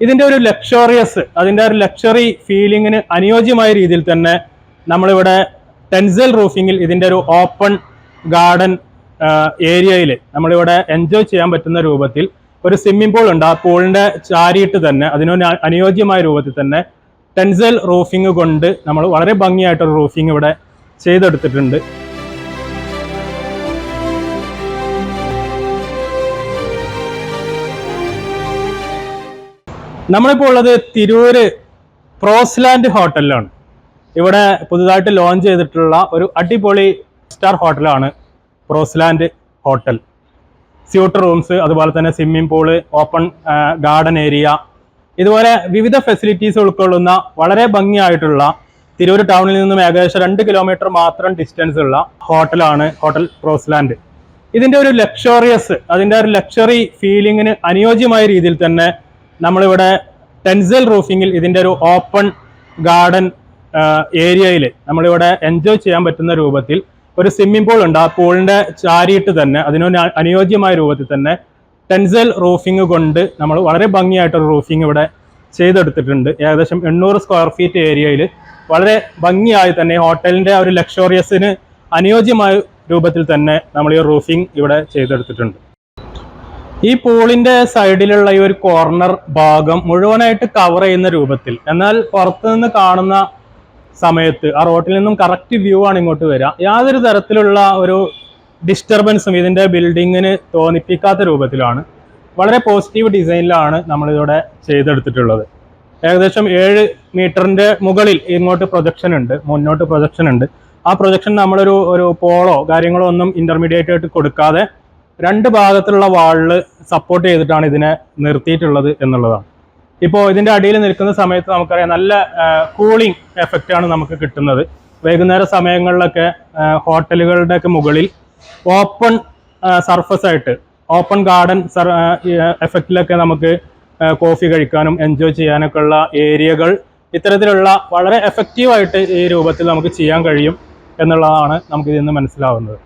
ഇതിന്റെ ഒരു ലക്ഷറി ഫീലിങ്ങിന് അനുയോജ്യമായ രീതിയിൽ തന്നെ നമ്മളിവിടെ ടെൻസൽ റൂഫിങ്ങിൽ ഇതിന്റെ ഒരു ഓപ്പൺ ഗാർഡൻ ഏരിയയിൽ നമ്മളിവിടെ എൻജോയ് ചെയ്യാൻ പറ്റുന്ന രൂപത്തിൽ ഒരു സ്വിമ്മിംഗ് പൂൾ ഉണ്ട്. ആ പൂളിന്റെ ചാരിയിട്ട് തന്നെ അതിനൊരു അനുയോജ്യമായ രൂപത്തിൽ തന്നെ ടെൻസൽ റൂഫിംഗ് കൊണ്ട് നമ്മൾ വളരെ ഭംഗിയായിട്ടൊരു റൂഫിംഗ് ഇവിടെ ചെയ്തെടുത്തിട്ടുണ്ട്. നമ്മളിപ്പോൾ ഉള്ളത് തിരൂര് പ്രോസ്ലാൻഡ് ഹോട്ടലിലാണ്. ഇവിടെ പുതുതായിട്ട് ലോഞ്ച് ചെയ്തിട്ടുള്ള ഒരു അടിപൊളി സ്റ്റാർ ഹോട്ടലാണ് പ്രോസ്ലാൻഡ് ഹോട്ടൽ. സ്യൂട്ട് റൂംസ്, അതുപോലെ തന്നെ swimming pool, open garden area, ഇതുപോലെ വിവിധ ഫെസിലിറ്റീസ് ഉൾക്കൊള്ളുന്ന വളരെ ഭംഗിയായിട്ടുള്ള തിരൂര് ടൗണിൽ നിന്നും ഏകദേശം 2 കിലോമീറ്റർ മാത്രം ഡിസ്റ്റൻസ് ഉള്ള ഹോട്ടലാണ് ഹോട്ടൽ പ്രോസ്ലാൻഡ്. ഇതിന്റെ ഒരു ലക്ഷറി ഫീലിങ്ങിന് അനുയോജ്യമായ രീതിയിൽ തന്നെ നമ്മളിവിടെ ടെൻസൽ റൂഫിങ്ങിൽ ഇതിന്റെ ഒരു ഓപ്പൺ ഗാർഡൻ ഏരിയയിൽ നമ്മളിവിടെ എൻജോയ് ചെയ്യാൻ പറ്റുന്ന രൂപത്തിൽ ഒരു സ്വിമ്മിംഗ് പൂൾ ഉണ്ട്. ആ പൂളിന്റെ ചാരിയിട്ട് തന്നെ അതിനൊരു അനുയോജ്യമായ രൂപത്തിൽ തന്നെ ടെൻസൽ റൂഫിംഗ് കൊണ്ട് നമ്മൾ വളരെ ഭംഗിയായിട്ടൊരു റൂഫിംഗ് ഇവിടെ ചെയ്തെടുത്തിട്ടുണ്ട്. ഏകദേശം 800 സ്ക്വയർ ഫീറ്റ് ഏരിയയിൽ വളരെ ഭംഗിയായി തന്നെ ഹോട്ടലിന്റെ ഒരു ലക്ഷറിയസിന് അനുയോജ്യമായ രൂപത്തിൽ തന്നെ നമ്മൾ ഈ റൂഫിംഗ് ഇവിടെ ചെയ്തെടുത്തിട്ടുണ്ട്. ഈ പൂളിന്റെ സൈഡിലുള്ള ഈ ഒരു കോർണർ ഭാഗം മുഴുവനായിട്ട് കവർ ചെയ്യുന്ന രൂപത്തിൽ, എന്നാൽ പുറത്തുനിന്ന് കാണുന്ന സമയത്ത് ആ റോഡിൽ നിന്നും കറക്റ്റ് വ്യൂ ആണ് ഇങ്ങോട്ട് വരിക. യാതൊരു തരത്തിലുള്ള ഒരു ഡിസ്റ്റർബൻസും ഇതിന്റെ ബിൽഡിങ്ങിന് തോന്നിപ്പിക്കാത്ത രൂപത്തിലാണ്, വളരെ പോസിറ്റീവ് ഡിസൈനിലാണ് നമ്മളിവിടെ ചെയ്തെടുത്തിട്ടുള്ളത്. ഏകദേശം 7 മീറ്ററിന്റെ മുകളിൽ ഇങ്ങോട്ട് പ്രൊജക്ഷൻ ഉണ്ട്, മുന്നോട്ട് പ്രൊജക്ഷൻ ഉണ്ട്. ആ പ്രൊജക്ഷൻ നമ്മളൊരു പോളോ കാര്യങ്ങളോ ഒന്നും ഇന്റർമീഡിയറ്റ് ആയിട്ട് കൊടുക്കാതെ 2 ഭാഗത്തുള്ള വാളില് സപ്പോർട്ട് ചെയ്തിട്ടാണ് ഇതിനെ നിർത്തിയിട്ടുള്ളത് എന്നുള്ളതാണ്. ഇപ്പോൾ ഇതിന്റെ അടിയിൽ നിൽക്കുന്ന സമയത്ത് നമുക്കറിയാം നല്ല കൂളിംഗ് എഫക്റ്റ് ആണ് നമുക്ക് കിട്ടുന്നത്. വൈകുന്നേര സമയങ്ങളിലൊക്കെ ഹോട്ടലുകളുടെയൊക്കെ മുകളിൽ ഓപ്പൺ സർഫസ് ആയിട്ട് ഓപ്പൺ ഗാർഡൻ എഫക്റ്റിലൊക്കെ നമുക്ക് കോഫി കഴിക്കാനും എൻജോയ് ചെയ്യാനൊക്കെ ഉള്ള ഏരിയകൾ ഇത്തരത്തിലുള്ള വളരെ എഫക്റ്റീവായിട്ട് ഈ രൂപത്തിൽ നമുക്ക് ചെയ്യാൻ കഴിയും എന്നുള്ളതാണ് നമുക്ക് ഇതിൽ നിന്ന് മനസ്സിലാവുന്നത്.